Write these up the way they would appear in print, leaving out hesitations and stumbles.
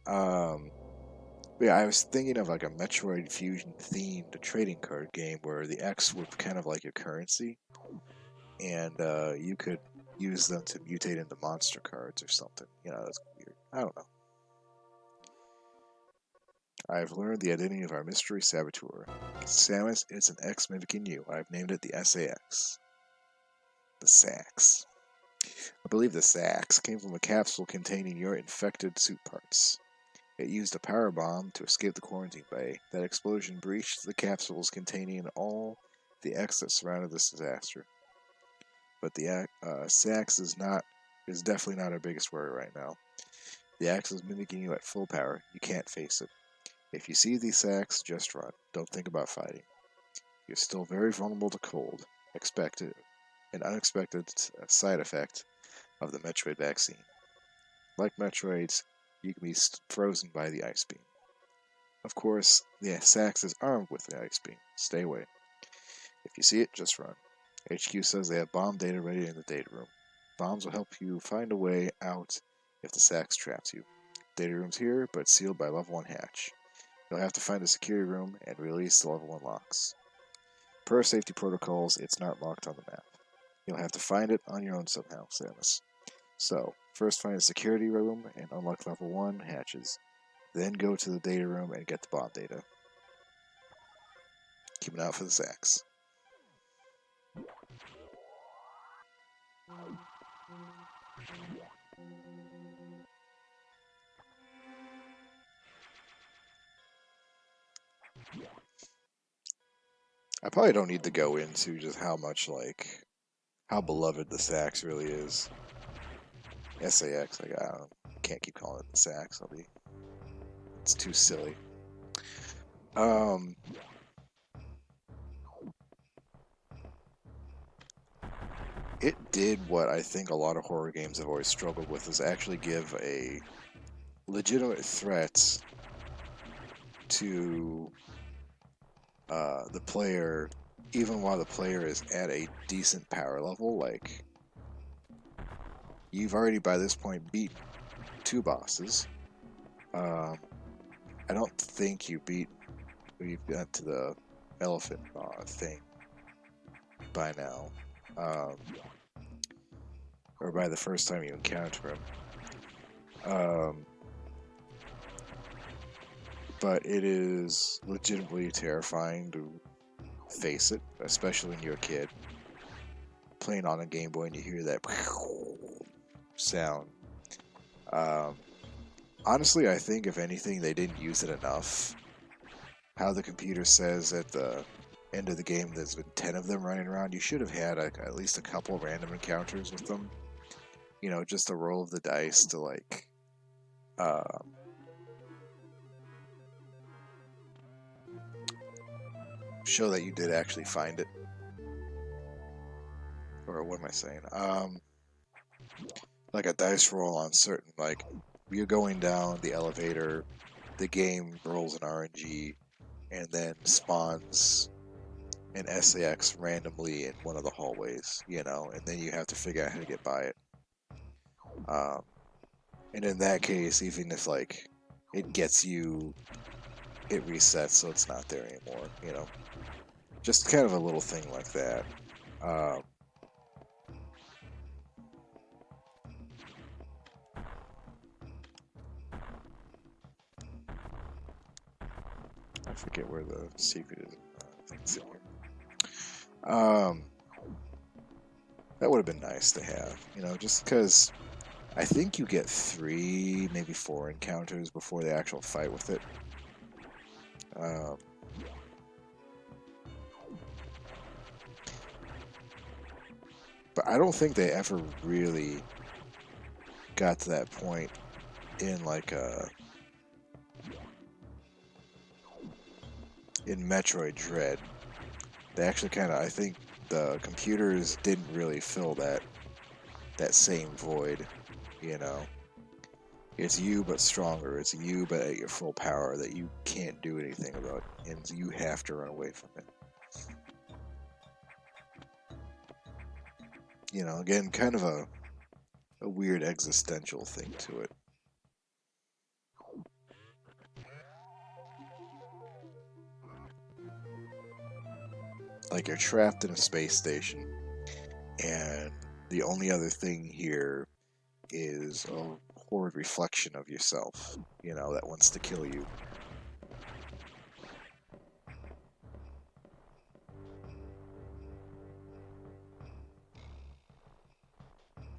But yeah, I was thinking of like a Metroid Fusion themed trading card game where the X would kind of like your currency, and you could use them to mutate into monster cards or something. That's weird. I don't know. I have learned the identity of our mystery saboteur. Samus is an X mimicking you. I've named it the SAX. The Sax. I believe the Sax came from a capsule containing your infected suit parts. It used a power bomb to escape the quarantine bay. That explosion breached the capsules containing all the X that surrounded this disaster. But the Sax is definitely not our biggest worry right now. The axe is mimicking you at full power. You can't face it. If you see these sacks, just run. Don't think about fighting. You're still very vulnerable to cold. Expect an unexpected side effect of the Metroid vaccine. Like Metroids, you can be frozen by the ice beam. Of course, the Sax is armed with the ice beam. Stay away. If you see it, just run. HQ says they have bomb data ready in the data room. Bombs will help you find a way out if the Sax traps you. Data room's here, but sealed by level 1 hatch. You'll have to find the security room and release the level 1 locks. Per safety protocols, it's not locked on the map. You'll have to find it on your own somehow, Samus. So, first find the security room and unlock level 1 hatches. Then go to the data room and get the bomb data. Keep an eye out for the Sax. I probably don't need to go into just how much, how beloved the Sax really is. SAX, I can't keep calling it the Sax. It's too silly. Um, it did what I think a lot of horror games have always struggled with, is actually give a legitimate threat to the player, even while the player is at a decent power level. Like, you've already by this point beat 2 bosses. I don't think we've got to the elephant thing by now, or by the first time you encounter him. But it is legitimately terrifying to face it, especially when you're a kid playing on a Game Boy and you hear that sound. Honestly, I think if anything, they didn't use it enough. How the computer says at the end of the game there's been 10 of them running around, you should have had at least a couple random encounters with them. Just a roll of the dice to show that you did actually find it. Or what am I saying? Like a dice roll on certain, you're going down the elevator, the game rolls an RNG, and then spawns an SAX randomly in one of the hallways, and then you have to figure out how to get by it. And in that case, even if it gets you, it resets, so it's not there anymore. Just kind of a little thing like that. I forget where the secret is. I think it's in here. That would have been nice to have, just because I think you get 3, maybe 4 encounters before the actual fight with it. But I don't think they ever really got to that point in in Metroid Dread. They actually I think the computers didn't really fill that same void, you know. It's you but stronger. It's you but at your full power that you can't do anything about, and you have to run away from it. Again, kind of a weird existential thing to it. like you're trapped in a space station, and the only other thing here is a horrid reflection of yourself, you know, that wants to kill you.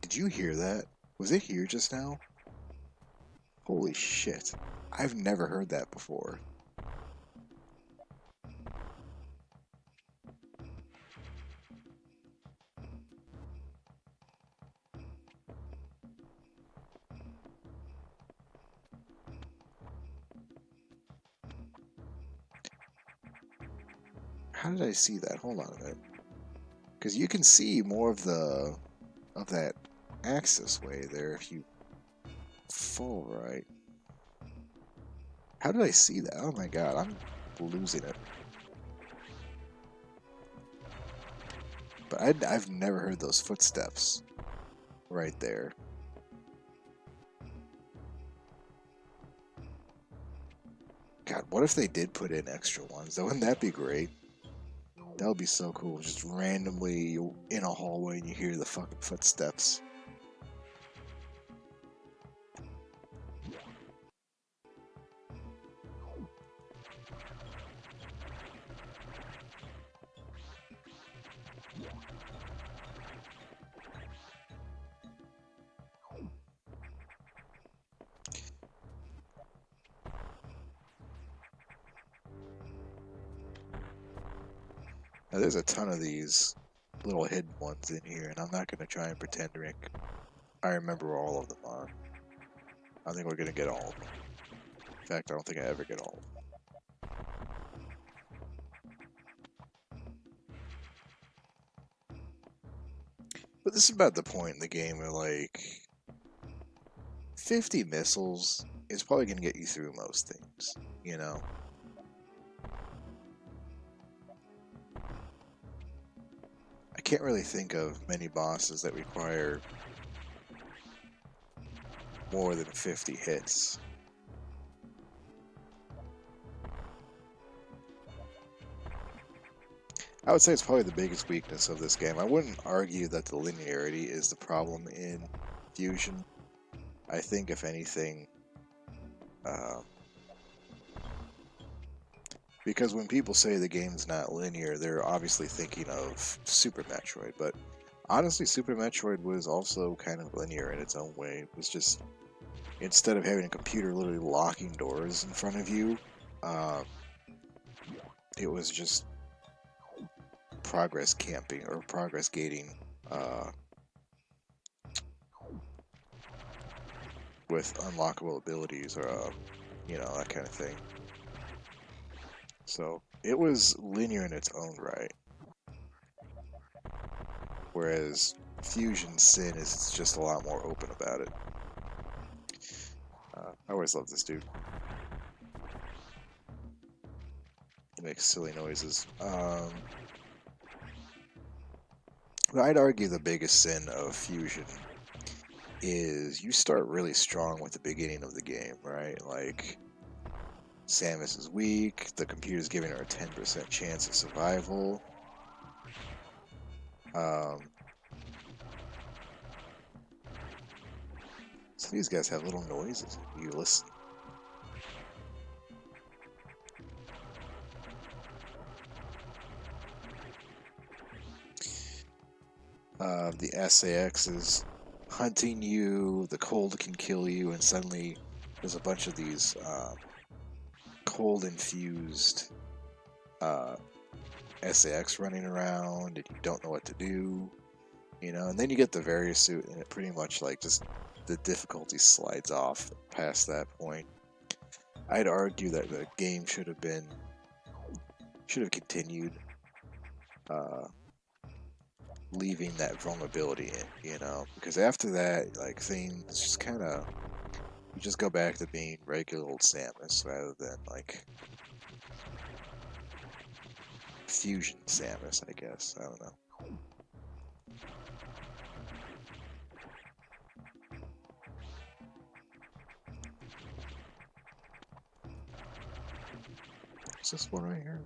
Did you hear that? Was it here just now? Holy shit. I've never heard that before. How did I see that? Hold on a minute. Because you can see more of that access way there if you fall right. How did I see that? Oh my god, I'm losing it. But I've never heard those footsteps right there. God, what if they did put in extra ones? Wouldn't that be great? That would be so cool. Just randomly in a hallway and you hear the fucking footsteps. Now, there's a ton of these little hidden ones in here, and I'm not going to try and pretend I remember where all of them are. I think we're going to get all of them. In fact, I don't think I ever get all of them. But this is about the point in the game where, like, 50 missiles is probably going to get you through most things, you know? I can't really think of many bosses that require more than 50 hits. I would say it's probably the biggest weakness of this game. I wouldn't argue that the linearity is the problem in Fusion. I think, if anything, because when people say the game's not linear, they're obviously thinking of Super Metroid. But honestly, Super Metroid was also kind of linear in its own way. It was just, instead of having a computer literally locking doors in front of you, uh, it was just progress camping or progress gating with unlockable abilities or that kind of thing. So it was linear in its own right, whereas Fusion Sin is just a lot more open about it. I always love this dude. He makes silly noises. But I'd argue the biggest sin of Fusion is you start really strong with the beginning of the game, right? Like, Samus is weak, the computer's giving her a 10% chance of survival. So these guys have little noises. You listen. The SAX is hunting you, the cold can kill you, and suddenly there's a bunch of these cold-infused SAX running around, and you don't know what to do, and then you get the various suit, and it pretty much, like, just the difficulty slides off past that point. I'd argue that the game should have continued leaving that vulnerability in, because after that, like, things just kind of, you just go back to being regular old Samus rather than, like, Fusion Samus, I guess. I don't know. Is this one right here?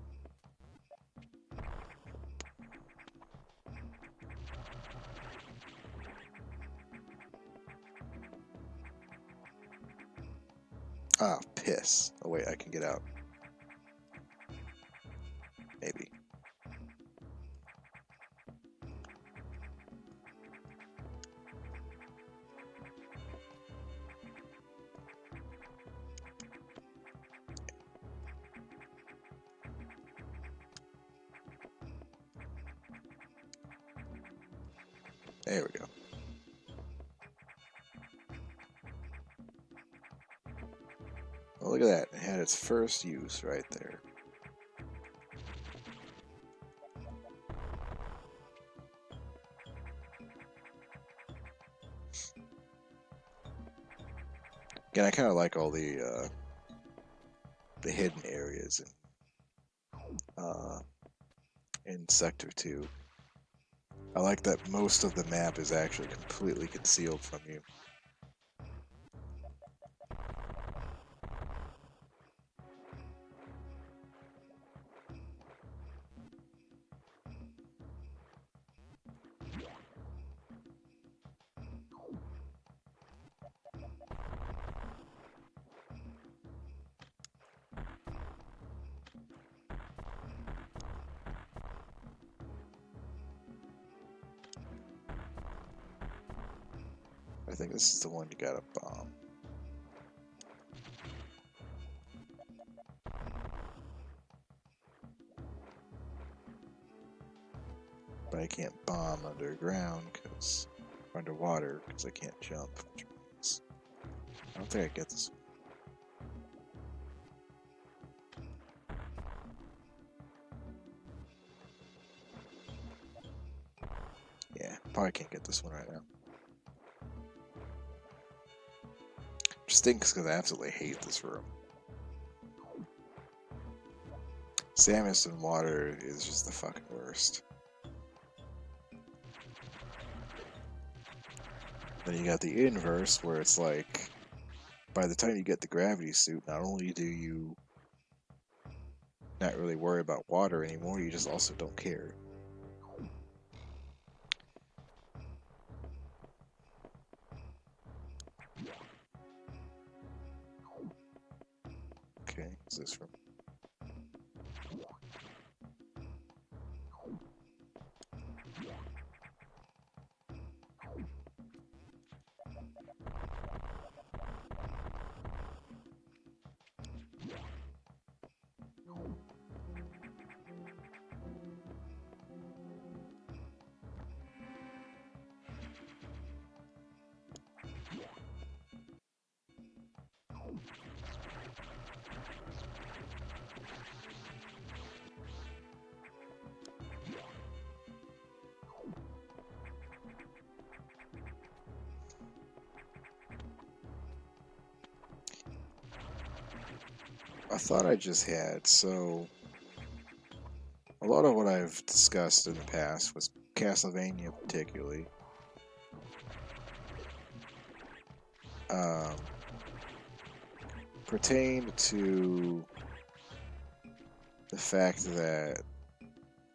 Ah, piss. Oh wait, I can get out. Maybe. There we go. Oh, look at that. It had its first use right there. Again, I kind of like all the hidden areas in Sector 2. I like that most of the map is actually completely concealed from you. I think this is the one you gotta bomb. But I can't bomb underground because underwater because I can't jump. Which means I don't think I get this. Yeah, probably can't get this one right now. Which stinks because I absolutely hate this room. Samus in water is just the fucking worst. Then you got the inverse where it's like, by the time you get the gravity suit, not only do you not really worry about water anymore, you just also don't care. Okay, what's this from? I thought I just had, so a lot of what I've discussed in the past was Castlevania particularly. Um, pertained to the fact that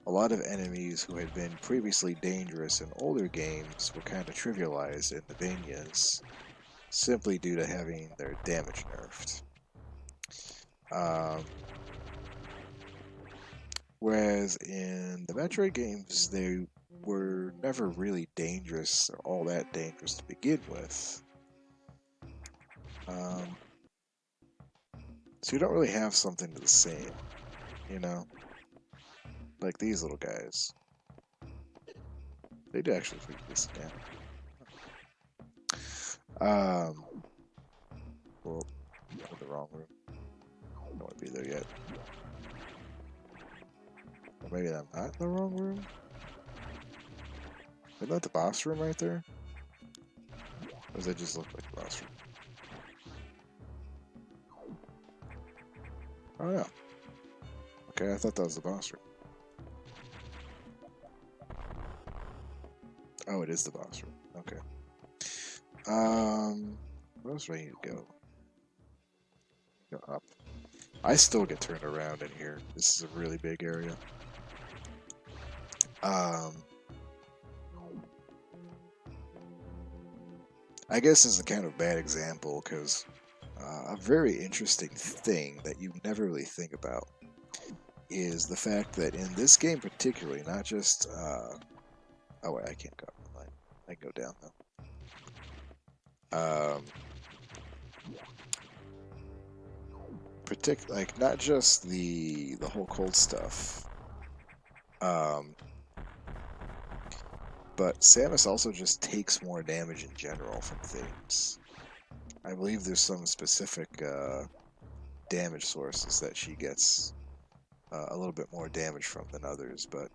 a lot of enemies who had been previously dangerous in older games were kind of trivialized in the Vanias, simply due to having their damage nerfed. Um, whereas in the Metroid games, they were never really dangerous or all that dangerous to begin with. Um, so you don't really have something the same, you know? Like these little guys. They do actually pretty decent damage. Well, I'm in the wrong room. I don't want to be there yet. Or maybe I'm not in the wrong room? Isn't that the boss room right there? Or does that just look like the boss room? Oh yeah. Okay, I thought that was the boss room. Oh, it is the boss room. Okay. Where else do I need to go? Go up. I still get turned around in here. This is a really big area. I guess this is a kind of bad example because A very interesting thing that you never really think about is the fact that in this game particularly, not just oh wait, I can't go up the line. I can go down though. Like not just the whole cold stuff, um, but Samus also just takes more damage in general from things. I believe there's some specific damage sources that she gets a little bit more damage from than others, but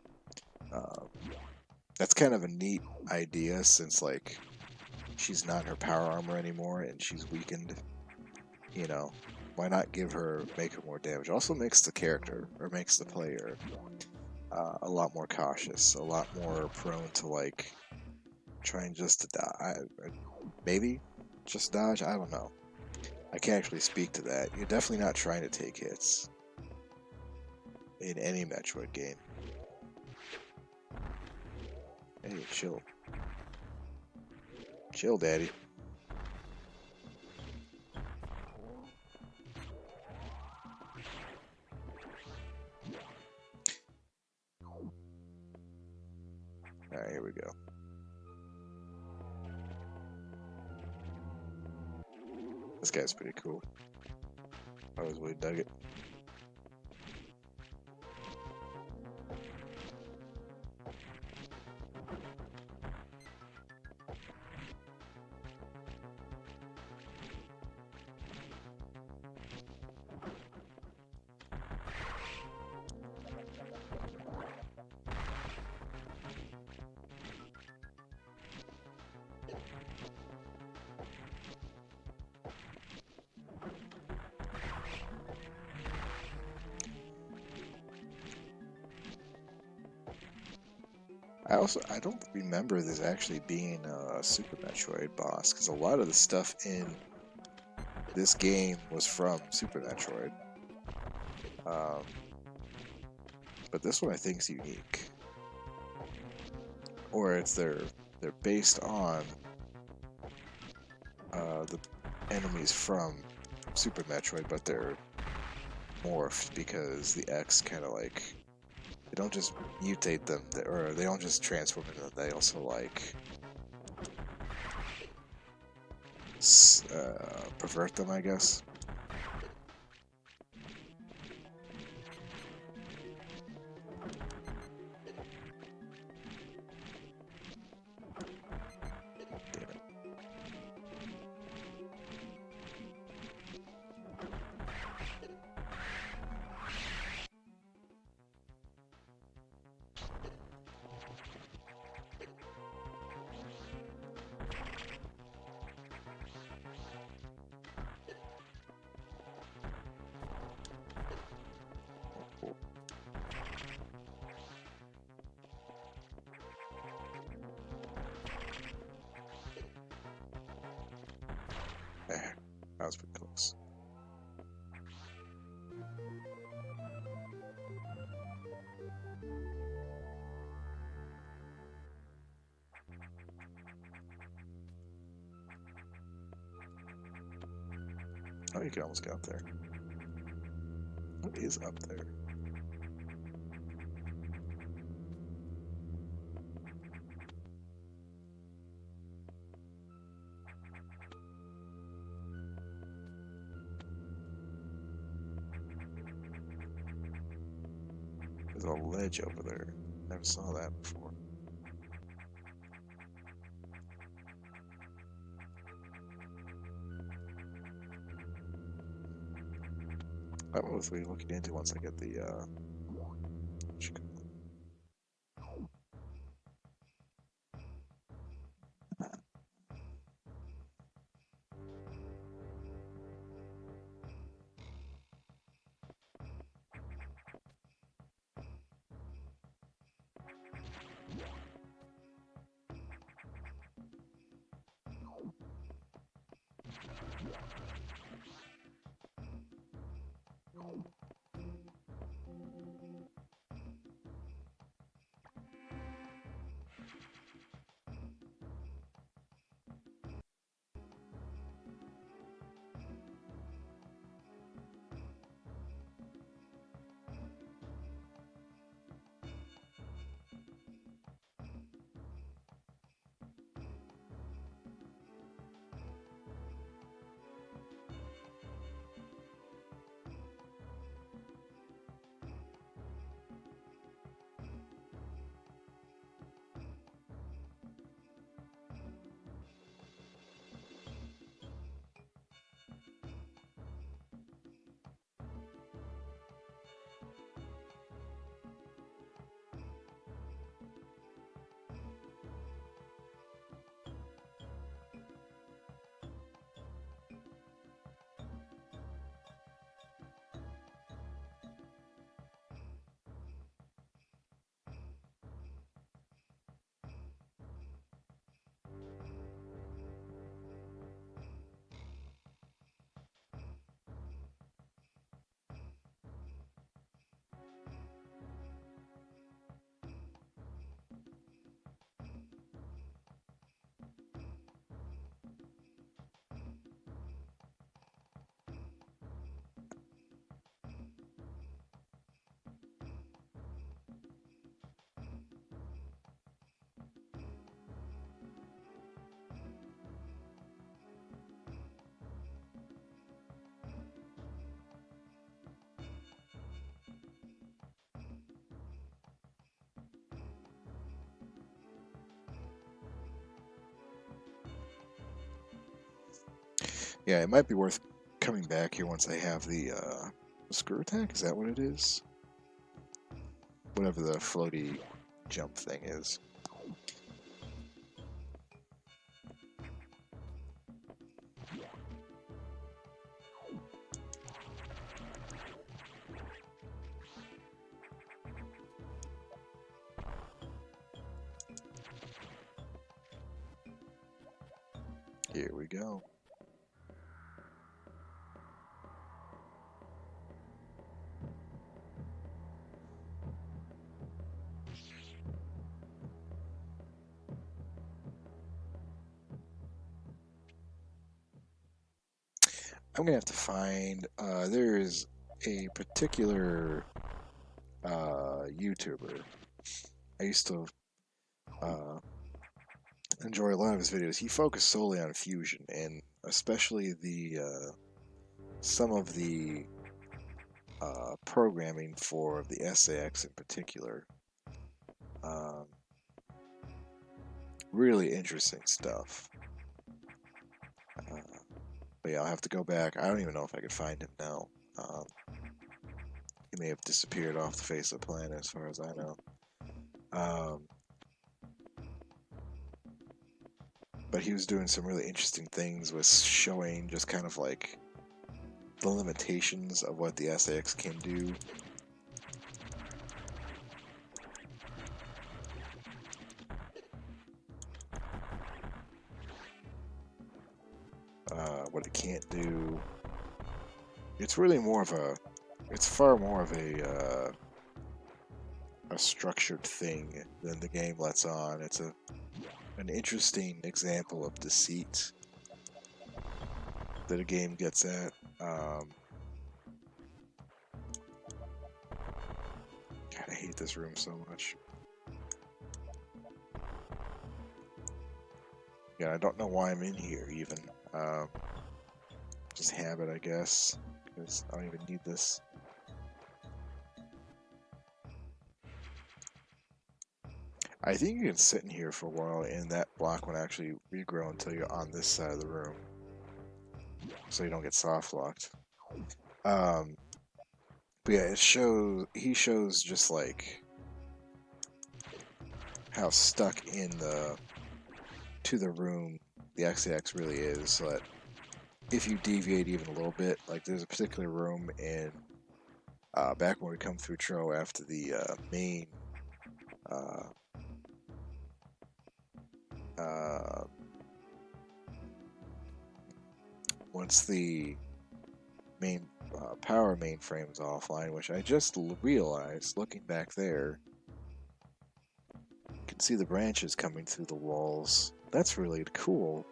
um, that's kind of a neat idea since like she's not in her power armor anymore and she's weakened. You know, why not make her more damage? Also makes the character or makes the player a lot more cautious, a lot more prone to like trying just to die. Maybe just dodge. I don't know. I can't actually speak to that. You're definitely not trying to take hits in any Metroid game. Hey, chill. Chill, daddy. Alright, here we go. This guy's pretty cool. I always really dug it. I don't remember this actually being a Super Metroid boss because a lot of the stuff in this game was from Super Metroid. Um, but this one I think is unique, or they're based on the enemies from Super Metroid, but they're morphed because the X kind of like they don't just mutate them, or they don't just transform into them. They also like pervert them, I guess. Damn it. Eh, that was pretty close. Oh, you can almost get up there. What is up there? There's a ledge over there. Never saw that before. I'm mostly looking into once I get the Yeah, it might be worth coming back here once I have the screw attack. Is that what it is? Whatever the floaty jump thing is. Here we go. I'm gonna have to find. There's a particular YouTuber. I used to uh, enjoy a lot of his videos. He focused solely on fusion, and especially the some of the programming for the SAX in particular. Um, really interesting stuff. Uh, but yeah, I'll have to go back. I don't even know if I could find him now. Um, he may have disappeared off the face of the planet, as far as I know. Um, but he was doing some really interesting things with showing just kind of like the limitations of what the SAX can do. What it can't do. It's really more of a. It's far more of a structured thing than the game lets on. It's an interesting example of deceit that a game gets at. God, I hate this room so much. Yeah, I don't know why I'm in here even. Just habit, I guess, because I don't even need this. I think you can sit in here for a while, and that block won't actually regrow until you're on this side of the room, so you don't get soft locked. Um, but yeah, he shows just like how stuck in the room the XAX really is. So that if you deviate even a little bit, like there's a particular room in back when we come through TRO after the main uh, uh, once the main power mainframe is offline, which I just realized looking back there, you can see the branches coming through the walls. That's really cool.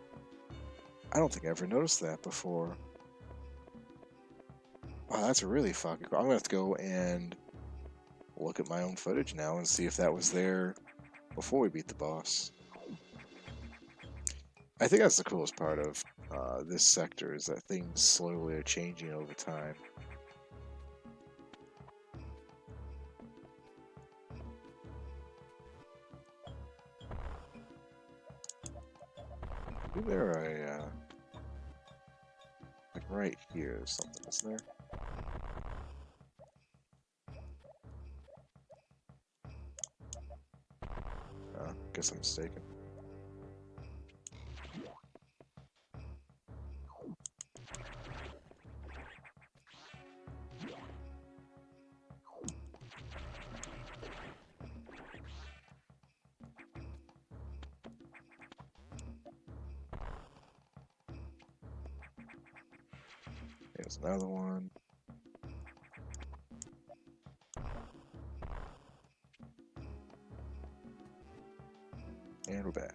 I don't think I ever noticed that before. Wow, that's really fucking cool. I'm gonna have to go and look at my own footage now and see if that was there before we beat the boss. I think that's the coolest part of this sector is that things slowly are changing over time. Maybe there like right here or something, isn't there? Guess I'm mistaken. There's another one. And we're back.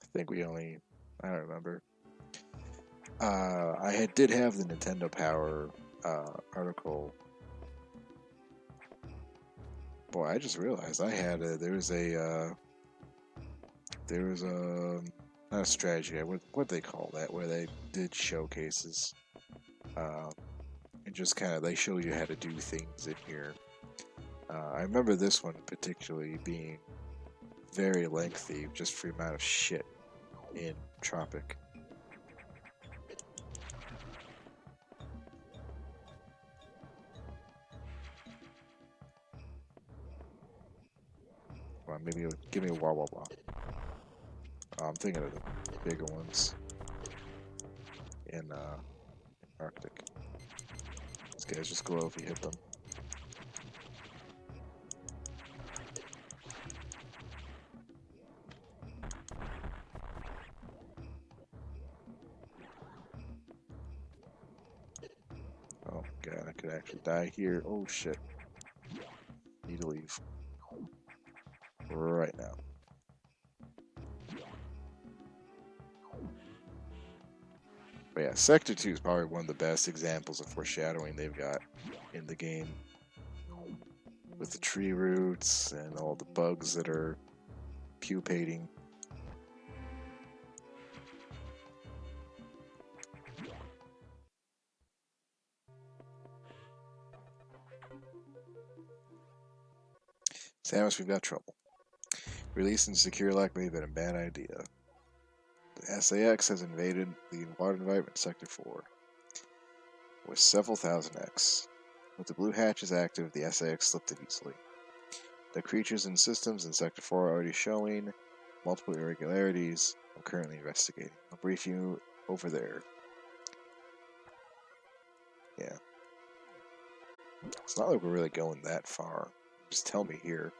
I think we only... I don't remember. Did have the Nintendo Power article. Boy, I just realized I had there was a not a strategy. What they call that? Where they did showcases, and just kind of they show you how to do things in here. I remember this one particularly being very lengthy, just for the amount of shit in Tropic. Come on, maybe give me a wah wah wah. Oh, I'm thinking of the bigger ones in Arctic. These guys just glow if you hit them. Oh god, I could actually die here. Oh shit. Need to leave. Right now. But yeah, Sector 2 is probably one of the best examples of foreshadowing they've got in the game. With the tree roots and all the bugs that are pupating. Samus, we've got trouble. Releasing Secure Lock may have been a bad idea. The SAX has invaded the water environment Sector 4 with several thousand X. With the blue hatches active, the SAX slipped it easily. The creatures and systems in Sector 4 are already showing multiple irregularities. I'm currently investigating. I'll brief you over there. Yeah. It's not like we're really going that far. Just tell me here.